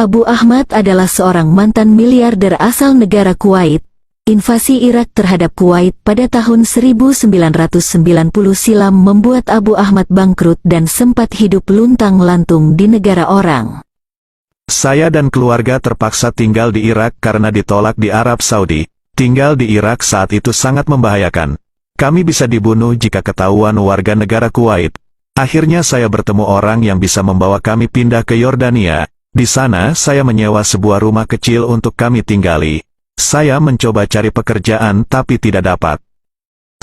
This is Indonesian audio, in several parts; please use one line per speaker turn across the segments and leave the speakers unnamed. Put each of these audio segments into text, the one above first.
Abu Ahmad adalah seorang mantan miliarder asal negara Kuwait. Invasi Irak terhadap Kuwait pada tahun 1990 silam membuat Abu Ahmad bangkrut dan sempat hidup luntang-lantung di negara orang.
Saya dan keluarga terpaksa tinggal di Irak karena ditolak di Arab Saudi. Tinggal di Irak saat itu sangat membahayakan. Kami bisa dibunuh jika ketahuan warga negara Kuwait. Akhirnya saya bertemu orang yang bisa membawa kami pindah ke Yordania. Di sana saya menyewa sebuah rumah kecil untuk kami tinggali. Saya mencoba cari pekerjaan tapi tidak dapat.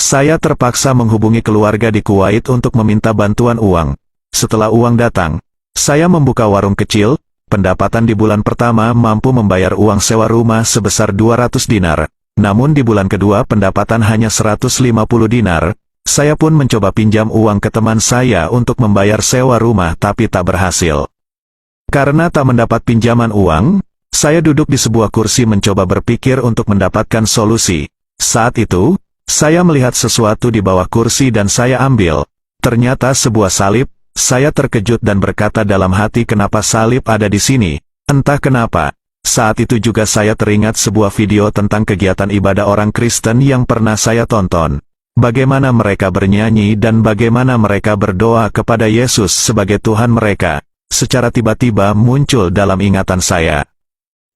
Saya terpaksa menghubungi keluarga di Kuwait untuk meminta bantuan uang. Setelah uang datang, saya membuka warung kecil. Pendapatan di bulan pertama mampu membayar uang sewa rumah sebesar 200 dinar. Namun di bulan kedua pendapatan hanya 150 dinar. Saya pun mencoba pinjam uang ke teman saya untuk membayar sewa rumah tapi tak berhasil. Karena tak mendapat pinjaman uang, saya duduk di sebuah kursi mencoba berpikir untuk mendapatkan solusi. Saat itu, saya melihat sesuatu di bawah kursi dan saya ambil. Ternyata sebuah salib. Saya terkejut dan berkata dalam hati, kenapa salib ada di sini? Entah kenapa. Saat itu juga saya teringat sebuah video tentang kegiatan ibadah orang Kristen yang pernah saya tonton. Bagaimana mereka bernyanyi dan bagaimana mereka berdoa kepada Yesus sebagai Tuhan mereka. Secara tiba-tiba muncul dalam ingatan saya.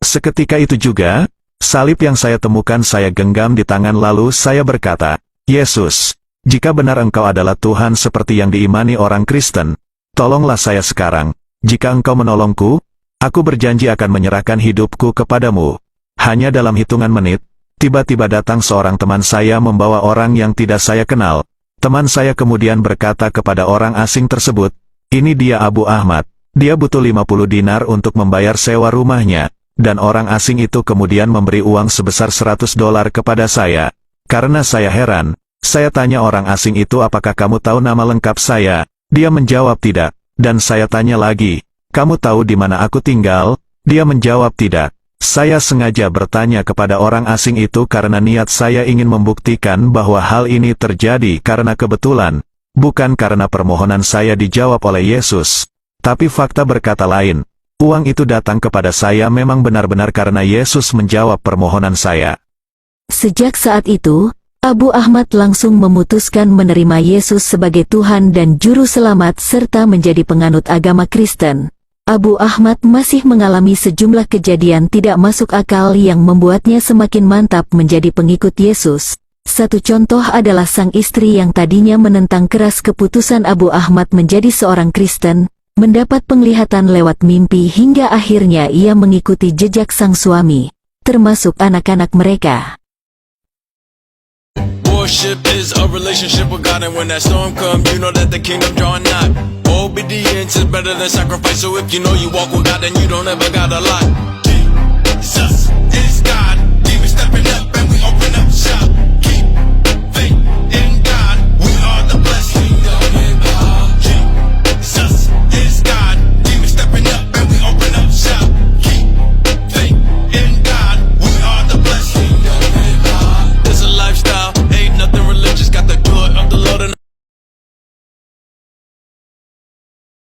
Seketika itu juga, salib yang saya temukan saya genggam di tangan lalu saya berkata, Yesus, jika benar Engkau adalah Tuhan seperti yang diimani orang Kristen, tolonglah saya sekarang. Jika Engkau menolongku, aku berjanji akan menyerahkan hidupku kepadamu. Hanya dalam hitungan menit, tiba-tiba datang seorang teman saya membawa orang yang tidak saya kenal. Teman saya kemudian berkata kepada orang asing tersebut, ini dia Abu Ahmad. Dia butuh 50 dinar untuk membayar sewa rumahnya, dan orang asing itu kemudian memberi uang sebesar $100 kepada saya. Karena saya heran, saya tanya orang asing itu apakah kamu tahu nama lengkap saya? Dia menjawab tidak, dan saya tanya lagi, kamu tahu di mana aku tinggal? Dia menjawab tidak. Saya sengaja bertanya kepada orang asing itu karena niat saya ingin membuktikan bahwa hal ini terjadi karena kebetulan, bukan karena permohonan saya dijawab oleh Yesus. Tapi fakta berkata lain, uang itu datang kepada saya memang benar-benar karena Yesus menjawab permohonan saya.
Sejak saat itu, Abu Ahmad langsung memutuskan menerima Yesus sebagai Tuhan dan Juru Selamat serta menjadi penganut agama Kristen. Abu Ahmad masih mengalami sejumlah kejadian tidak masuk akal yang membuatnya semakin mantap menjadi pengikut Yesus. Satu contoh adalah sang istri yang tadinya menentang keras keputusan Abu Ahmad menjadi seorang Kristen, mendapat penglihatan lewat mimpi hingga akhirnya ia mengikuti jejak sang suami, termasuk anak-anak mereka.
Worship is a relationship with God, and when that storm comes, you know that the kingdom drawing nigh. Obedience is better than sacrifice, so if you know you walk with God, then you don't ever gotta lie.